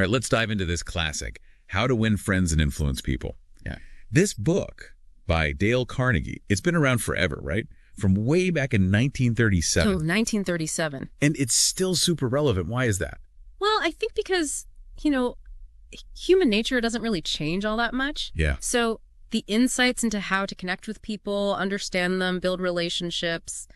All right, let's dive into this classic, How to Win Friends and Influence People. Yeah. This book by Dale Carnegie, it's been around forever, right? From way back in 1937. Oh, 1937. And it's still super relevant. Why is that? Well, I think because, human nature doesn't really change all that much. Yeah. So the insights into how to connect with people, understand them, build relationships,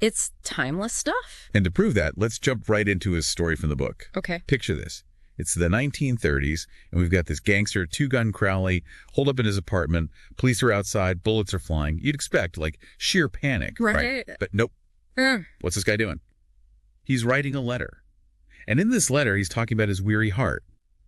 it's timeless stuff. And to prove that, let's jump right into his story from the book. Okay. Picture this. It's the 1930s, and we've got this gangster, two-gun Crowley, holed up in his apartment. Police are outside, bullets are flying. You'd expect, sheer panic. Right. But nope. What's this guy doing? He's writing a letter. And in this letter, he's talking about his weary heart.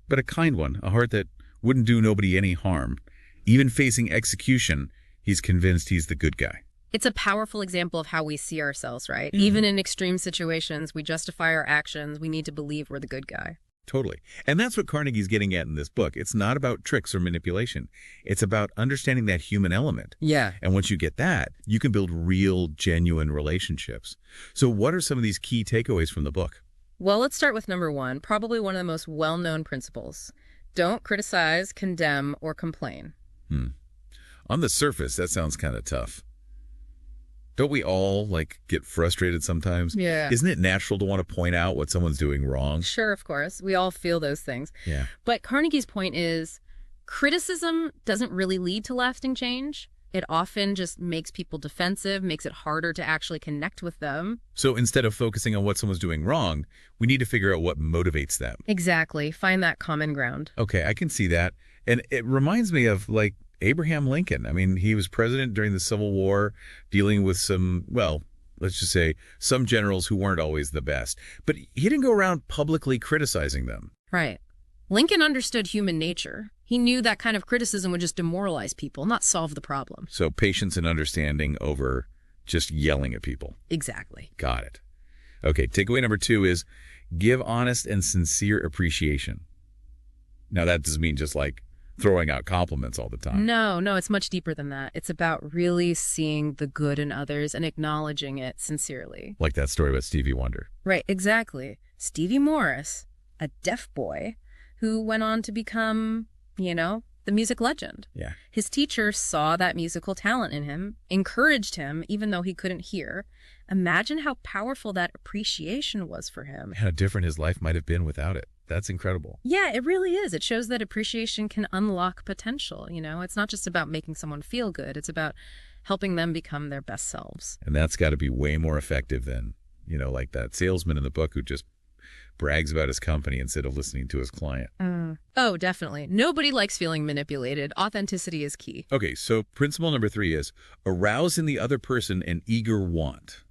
But a kind one, a heart that wouldn't do nobody any harm. Even facing execution, he's convinced he's the good guy. It's a powerful example of how we see ourselves, right? Mm-hmm. Even in extreme situations, we justify our actions. We need to believe we're the good guy. Totally. And that's what Carnegie's getting at in this book. It's not about tricks or manipulation. It's about understanding that human element. Yeah. And once you get that, you can build real, genuine relationships. So what are some of these key takeaways from the book? Well, let's start with number one, probably one of the most well-known principles. Don't criticize, condemn, or complain. On the surface, that sounds kind of tough. Don't we all, get frustrated sometimes? Yeah. Isn't it natural to want to point out what someone's doing wrong? Sure, of course. We all feel those things. Yeah. But Carnegie's point is criticism doesn't really lead to lasting change. It often just makes people defensive, makes it harder to actually connect with them. So instead of focusing on what someone's doing wrong, we need to figure out what motivates them. Exactly. Find that common ground. Okay, I can see that. And it reminds me of, Abraham Lincoln. I mean, he was president during the Civil War, dealing with some, let's just say, some generals who weren't always the best. But he didn't go around publicly criticizing them. Right. Lincoln understood human nature. He knew that kind of criticism would just demoralize people, not solve the problem. So patience and understanding over just yelling at people. Exactly. Got it. Okay, takeaway number 2 is give honest and sincere appreciation. Now, that doesn't mean just throwing out compliments all the time. No, it's much deeper than that. It's about really seeing the good in others and acknowledging it sincerely. Like that story about Stevie Wonder. Right, exactly. Stevie Morris, a deaf boy who went on to become, the music legend. Yeah. His teacher saw that musical talent in him, encouraged him even though he couldn't hear. Imagine how powerful that appreciation was for him. How different his life might have been without it. That's incredible. Yeah, it really is. It shows that appreciation can unlock potential. It's not just about making someone feel good. It's about helping them become their best selves. And that's got to be way more effective than, like that salesman in the book who just brags about his company instead of listening to his client. Oh, definitely. Nobody likes feeling manipulated. Authenticity is key. Okay, so principle number 3 is arouse in the other person an eager want.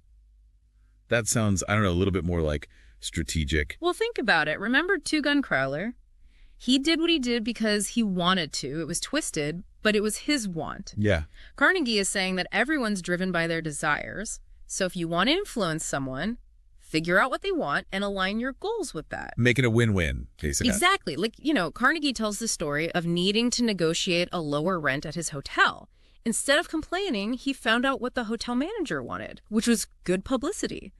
That sounds, a little bit more like strategic. Well, think about it. Remember Two-Gun Crowler? He did what he did because he wanted to. It was twisted, but it was his want. Yeah. Carnegie is saying that everyone's driven by their desires. So if you want to influence someone, figure out what they want and align your goals with that. Make it a win-win, basically. Exactly. Carnegie tells the story of needing to negotiate a lower rent at his hotel. Instead of complaining, he found out what the hotel manager wanted, which was good publicity.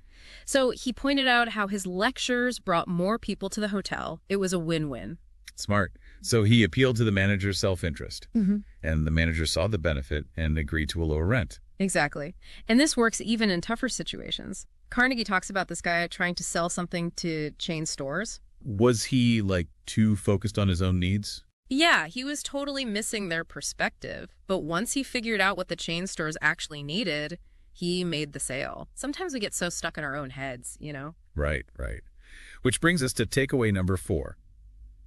So he pointed out how his lectures brought more people to the hotel. It was a win-win. Smart. So he appealed to the manager's self-interest. Mm-hmm. And the manager saw the benefit and agreed to a lower rent. Exactly. And this works even in tougher situations. Carnegie talks about this guy trying to sell something to chain stores. Was he, too focused on his own needs? Yeah, he was totally missing their perspective. But once he figured out what the chain stores actually needed, he made the sale. Sometimes we get so stuck in our own heads, Right. Which brings us to takeaway number 4.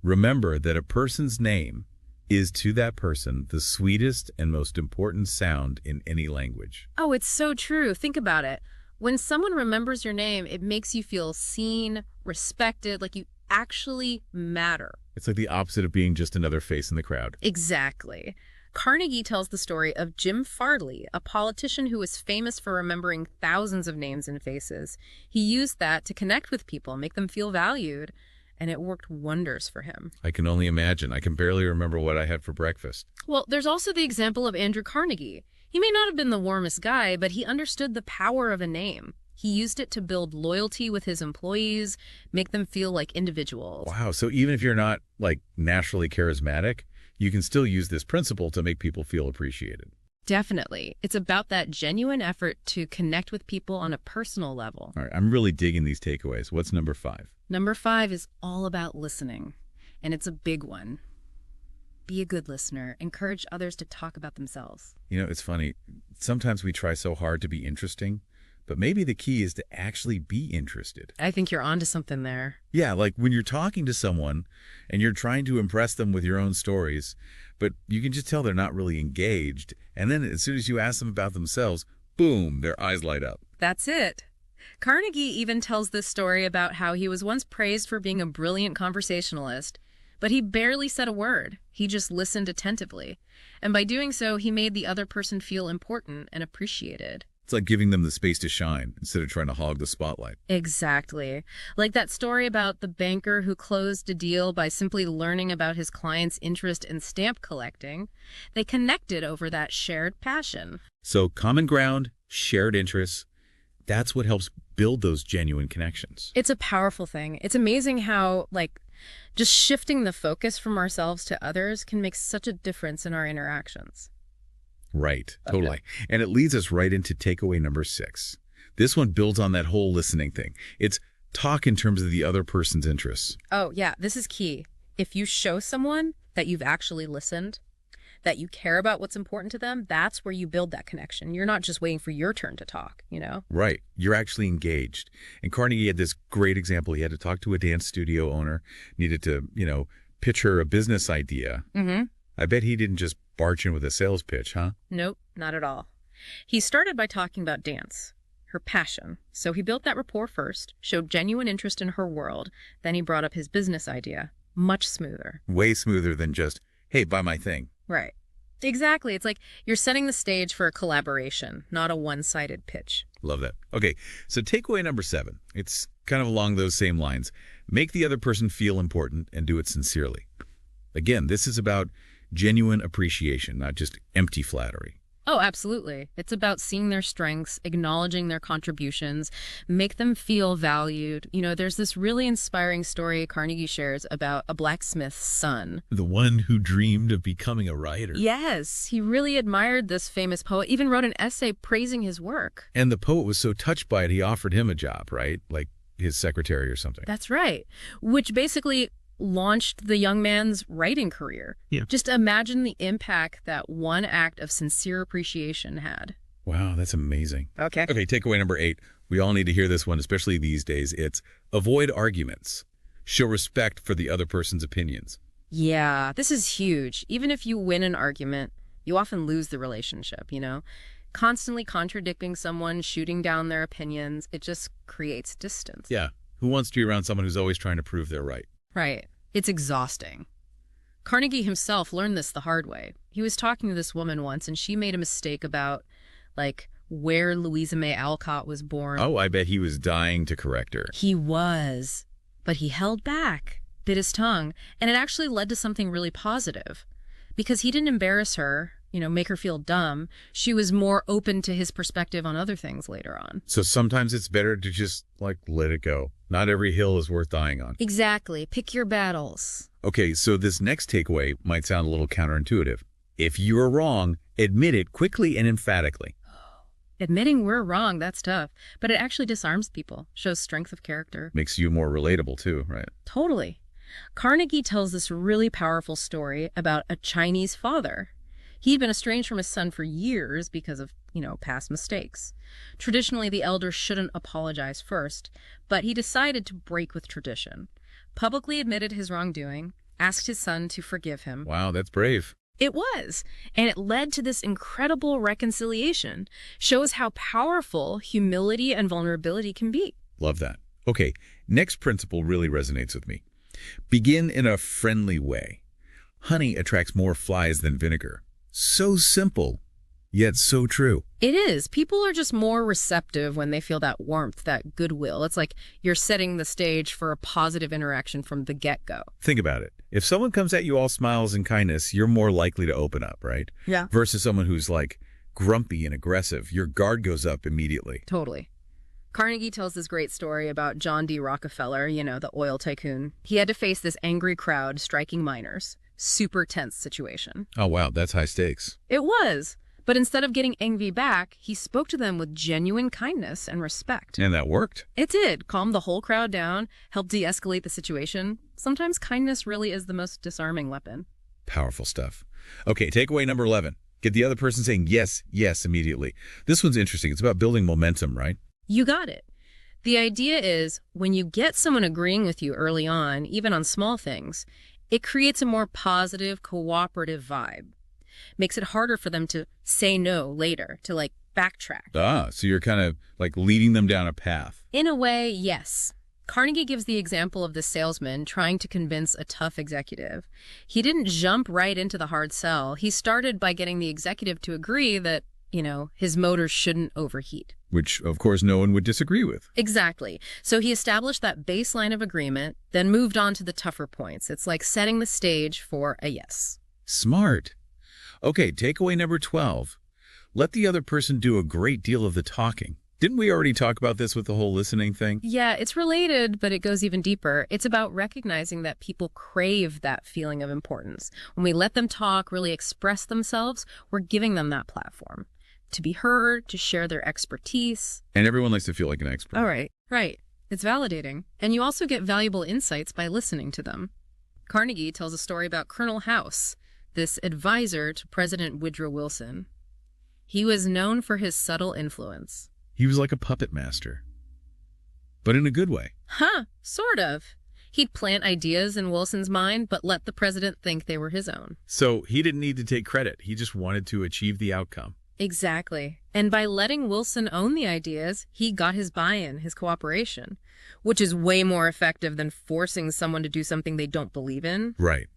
Remember that a person's name is to that person the sweetest and most important sound in any language. Oh, it's so true. Think about it. When someone remembers your name, it makes you feel seen, respected, like you actually matter. It's like the opposite of being just another face in the crowd. Exactly. Carnegie tells the story of Jim Farley, a politician who was famous for remembering thousands of names and faces. He used that to connect with people, make them feel valued, and it worked wonders for him. I can only imagine. I can barely remember what I had for breakfast. Well, there's also the example of Andrew Carnegie. He may not have been the warmest guy, but he understood the power of a name. He used it to build loyalty with his employees, make them feel like individuals. Wow. So even if you're not, like, naturally charismatic, you can still use this principle to make people feel appreciated. Definitely. It's about that genuine effort to connect with people on a personal level. All right. I'm really digging these takeaways. What's number 5? Number 5 is all about listening, and it's a big one. Be a good listener. Encourage others to talk about themselves. You know, it's funny. Sometimes we try so hard to be interesting, but maybe the key is to actually be interested. I think you're onto something there. Yeah, like when you're talking to someone and you're trying to impress them with your own stories, but you can just tell they're not really engaged. And then as soon as you ask them about themselves, boom, their eyes light up. That's it. Carnegie even tells this story about how he was once praised for being a brilliant conversationalist, but he barely said a word. He just listened attentively. And by doing so, he made the other person feel important and appreciated. It's like giving them the space to shine instead of trying to hog the spotlight. Exactly. Like that story about the banker who closed a deal by simply learning about his client's interest in stamp collecting. They connected over that shared passion. So common ground, shared interests, that's what helps build those genuine connections. It's a powerful thing. It's amazing how, like, just shifting the focus from ourselves to others can make such a difference in our interactions. Right, totally. Okay. And it leads us right into takeaway number 6. This one builds on that whole listening thing. It's talk in terms of the other person's interests. Oh, yeah, this is key. If you show someone that you've actually listened, that you care about what's important to them, that's where you build that connection. You're not just waiting for your turn to talk, you know? Right. You're actually engaged. And Carnegie had this great example. He had to talk to a dance studio owner, needed to, pitch her a business idea. Mm-hmm. I bet he didn't just barge in with a sales pitch, huh? Nope, not at all. He started by talking about dance, her passion. So he built that rapport first, showed genuine interest in her world. Then he brought up his business idea. Much smoother. Way smoother than just, hey, buy my thing. Right. Exactly. It's like you're setting the stage for a collaboration, not a one-sided pitch. Love that. Okay, so takeaway number 7. It's kind of along those same lines. Make the other person feel important and do it sincerely. Again, this is about genuine appreciation, not just empty flattery. Oh, absolutely. It's about seeing their strengths, acknowledging their contributions, make them feel valued. There's this really inspiring story Carnegie shares about a blacksmith's son. The one who dreamed of becoming a writer. Yes, he really admired this famous poet, even wrote an essay praising his work. And the poet was so touched by it, he offered him a job, right? Like his secretary or something. That's right. Which basically launched the young man's writing career. Yeah. Just imagine the impact that one act of sincere appreciation had. Wow, that's amazing. Okay, takeaway number 8. We all need to hear this one, especially these days. It's avoid arguments. Show respect for the other person's opinions. Yeah, this is huge. Even if you win an argument, you often lose the relationship, Constantly contradicting someone, shooting down their opinions, it just creates distance. Yeah, who wants to be around someone who's always trying to prove they're right? Right. It's exhausting. Carnegie himself learned this the hard way. He was talking to this woman once, and she made a mistake about, where Louisa May Alcott was born. Oh, I bet he was dying to correct her. He was. But he held back, bit his tongue, and it actually led to something really positive. Because he didn't embarrass her, make her feel dumb. She was more open to his perspective on other things later on. So sometimes it's better to just, let it go. Not every hill is worth dying on. Exactly. Pick your battles. Okay, so this next takeaway might sound a little counterintuitive. If you're wrong, admit it quickly and emphatically. Admitting we're wrong, that's tough. But it actually disarms people, shows strength of character. Makes you more relatable too, right? Totally. Carnegie tells this really powerful story about a Chinese father. He'd been estranged from his son for years because of, past mistakes. Traditionally, the elder shouldn't apologize first, but he decided to break with tradition. Publicly admitted his wrongdoing, asked his son to forgive him. Wow, that's brave. It was, and it led to this incredible reconciliation. Shows how powerful humility and vulnerability can be. Love that. Okay, next principle really resonates with me. Begin in a friendly way. Honey attracts more flies than vinegar. So simple, yet so true. It is. People are just more receptive when they feel that warmth, that goodwill. It's like you're setting the stage for a positive interaction from the get-go. Think about it. If someone comes at you all smiles and kindness, you're more likely to open up, right? Yeah. Versus someone who's grumpy and aggressive. Your guard goes up immediately. Totally. Carnegie tells this great story about John D. Rockefeller, the oil tycoon. He had to face this angry crowd striking miners. Super tense situation. Oh, wow, that's high stakes. It was. But instead of getting angry back, he spoke to them with genuine kindness and respect. And that worked. It did. Calmed the whole crowd down, helped de-escalate the situation. Sometimes kindness really is the most disarming weapon. Powerful stuff. Okay, takeaway number 11. Get the other person saying yes, yes immediately. This one's interesting. It's about building momentum, right? You got it. The idea is when you get someone agreeing with you early on, even on small things, it creates a more positive, cooperative vibe. Makes it harder for them to say no later, to backtrack. So you're kind of leading them down a path. In a way, yes. Carnegie gives the example of the salesman trying to convince a tough executive. He didn't jump right into the hard sell. He started by getting the executive to agree that, his motor shouldn't overheat. Which, of course, no one would disagree with. Exactly. So he established that baseline of agreement, then moved on to the tougher points. It's like setting the stage for a yes. Smart. Okay, takeaway number 12. Let the other person do a great deal of the talking. Didn't we already talk about this with the whole listening thing? Yeah, it's related, but it goes even deeper. It's about recognizing that people crave that feeling of importance. When we let them talk, really express themselves, we're giving them that platform to be heard, to share their expertise. And everyone likes to feel like an expert. All right. Right. It's validating. And you also get valuable insights by listening to them. Carnegie tells a story about Colonel House, this advisor to President Woodrow Wilson. He was known for his subtle influence. He was like a puppet master. But in a good way. Sort of. He'd plant ideas in Wilson's mind, but let the president think they were his own. So he didn't need to take credit. He just wanted to achieve the outcome. Exactly. And by letting Wilson own the ideas, he got his buy-in, his cooperation, which is way more effective than forcing someone to do something they don't believe in. Right.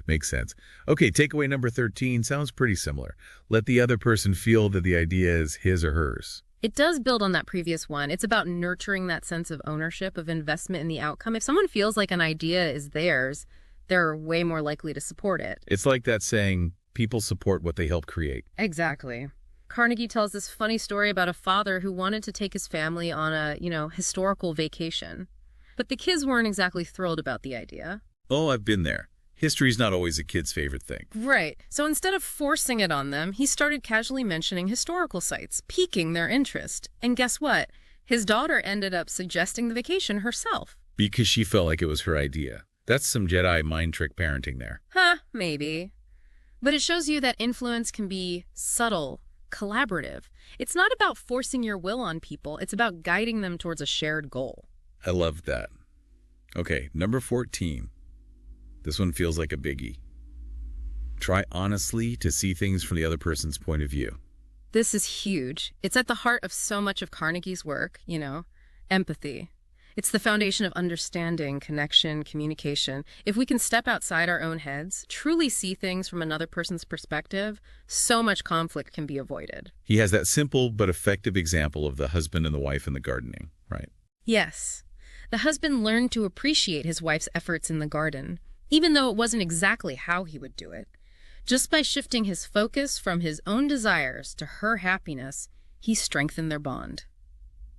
Makes sense. Okay, takeaway number 13 sounds pretty similar. Let the other person feel that the idea is his or hers. It does build on that previous one. It's about nurturing that sense of ownership, of investment in the outcome. If someone feels like an idea is theirs, they're way more likely to support it. It's like that saying, people support what they help create. Exactly. Carnegie tells this funny story about a father who wanted to take his family on a, historical vacation. But the kids weren't exactly thrilled about the idea. Oh, I've been there. History's not always a kid's favorite thing. Right. So instead of forcing it on them, he started casually mentioning historical sites, piquing their interest. And guess what? His daughter ended up suggesting the vacation herself. Because she felt like it was her idea. That's some Jedi mind trick parenting there. Maybe. But it shows you that influence can be subtle, collaborative. It's not about forcing your will on people. It's about guiding them towards a shared goal. I love that. Okay, number 14. This one feels like a biggie. Try honestly to see things from the other person's point of view. This is huge. It's at the heart of so much of Carnegie's work, empathy. It's the foundation of understanding, connection, communication. If we can step outside our own heads, truly see things from another person's perspective, so much conflict can be avoided. He has that simple but effective example of the husband and the wife in the gardening, right? Yes. The husband learned to appreciate his wife's efforts in the garden, even though it wasn't exactly how he would do it. Just by shifting his focus from his own desires to her happiness, he strengthened their bond.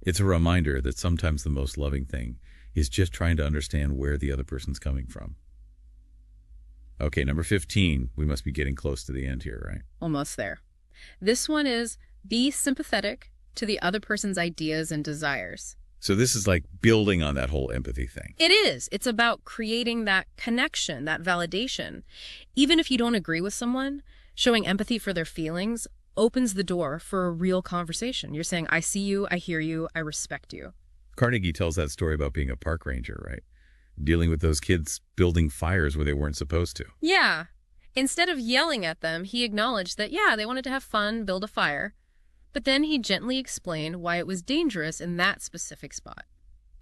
It's a reminder that sometimes the most loving thing is just trying to understand where the other person's coming from. Okay, number 15. We must be getting close to the end here, right? Almost there. This one is be sympathetic to the other person's ideas and desires. So this is like building on that whole empathy thing. It is. It's about creating that connection, that validation. Even if you don't agree with someone, showing empathy for their feelings opens the door for a real conversation. You're saying, I see you, I hear you, I respect you. Carnegie tells that story about being a park ranger, right? Dealing with those kids building fires where they weren't supposed to. Yeah. Instead of yelling at them, he acknowledged that, they wanted to have fun, build a fire. But then he gently explained why it was dangerous in that specific spot.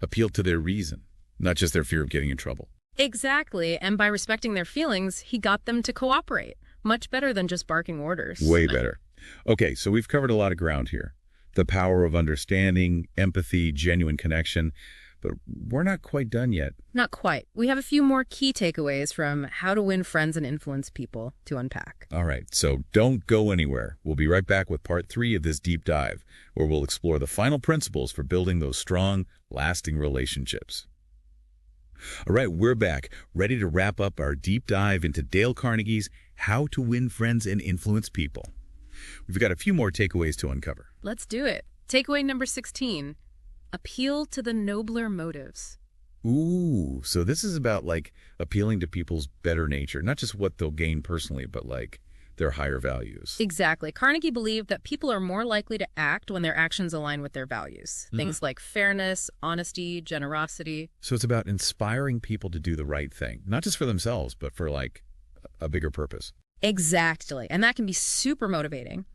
Appealed to their reason, not just their fear of getting in trouble. Exactly. And by respecting their feelings, he got them to cooperate. Much better than just barking orders. Way better. Okay, so we've covered a lot of ground here. The power of understanding, empathy, genuine connection. But we're not quite done yet. Not quite. We have a few more key takeaways from How to Win Friends and Influence People to unpack. All right, so don't go anywhere. We'll be right back with part 3 of this deep dive, where we'll explore the final principles for building those strong, lasting relationships. All right, we're back, ready to wrap up our deep dive into Dale Carnegie's How to Win Friends and Influence People. We've got a few more takeaways to uncover. Let's do it. Takeaway number 16, appeal to the nobler motives. Ooh, so this is about appealing to people's better nature, not just what they'll gain personally, but their higher values. Exactly. Carnegie believed that people are more likely to act when their actions align with their values. Things like fairness, honesty, generosity. So it's about inspiring people to do the right thing, not just for themselves, but for a bigger purpose. Exactly. And that can be super motivating.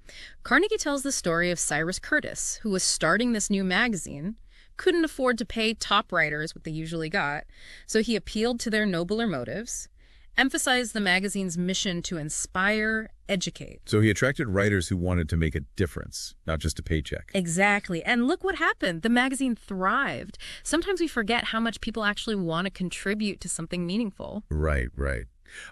Carnegie tells the story of Cyrus Curtis, who was starting this new magazine, couldn't afford to pay top writers what they usually got, so he appealed to their nobler motives, emphasized the magazine's mission to inspire, educate. So he attracted writers who wanted to make a difference, not just a paycheck. Exactly. And look what happened. The magazine thrived. Sometimes we forget how much people actually want to contribute to something meaningful. Right.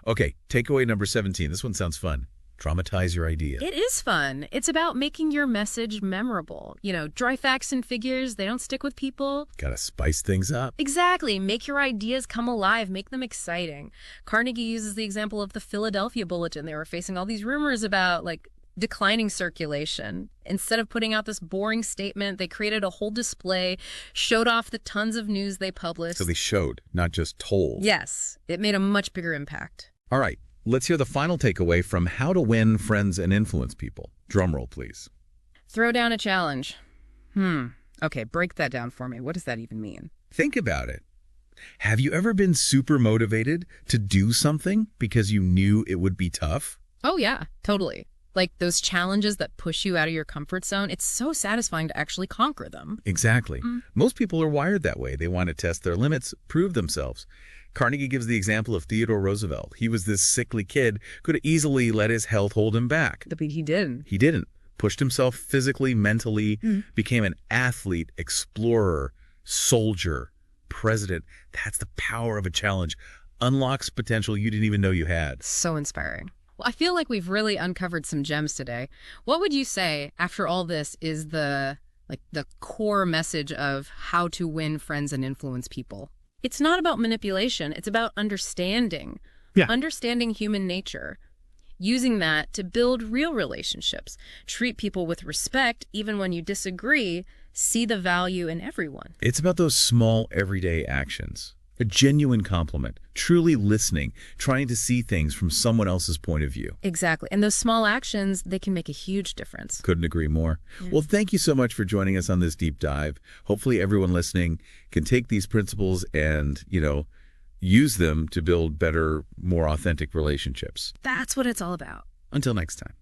Okay, takeaway number 17. This one sounds fun. Dramatize your idea. It is fun. It's about making your message memorable. Dry facts and figures, they don't stick with people. Gotta spice things up. Exactly. Make your ideas come alive. Make them exciting. Carnegie uses the example of the Philadelphia Bulletin. They were facing all these rumors about, declining circulation. Instead of putting out this boring statement, they created a whole display, showed off the tons of news they published. So they showed, not just told. Yes. It made a much bigger impact. All right. Let's hear the final takeaway from How to Win Friends and Influence People. Drum roll, please. Throw down a challenge. Okay, break that down for me. What does that even mean? Think about it. Have you ever been super motivated to do something because you knew it would be tough? Oh, yeah, totally. Those challenges that push you out of your comfort zone, it's so satisfying to actually conquer them. Exactly. Most people are wired that way. They want to test their limits, prove themselves. Carnegie gives the example of Theodore Roosevelt. He was this sickly kid, could have easily let his health hold him back. But he didn't. He didn't. Pushed himself physically, mentally, became an athlete, explorer, soldier, president. That's the power of a challenge. Unlocks potential you didn't even know you had. So inspiring. Well, I feel like we've really uncovered some gems today. What would you say, after all this, is the core message of how to win friends and influence people? It's not about manipulation. It's about understanding. Yeah. Understanding human nature. Using that to build real relationships. Treat people with respect, even when you disagree. See the value in everyone. It's about those small, everyday actions. A genuine compliment, truly listening, trying to see things from someone else's point of view. Exactly. And those small actions, they can make a huge difference. Couldn't agree more. Yeah. Well, thank you so much for joining us on this deep dive. Hopefully everyone listening can take these principles and, use them to build better, more authentic relationships. That's what it's all about. Until next time.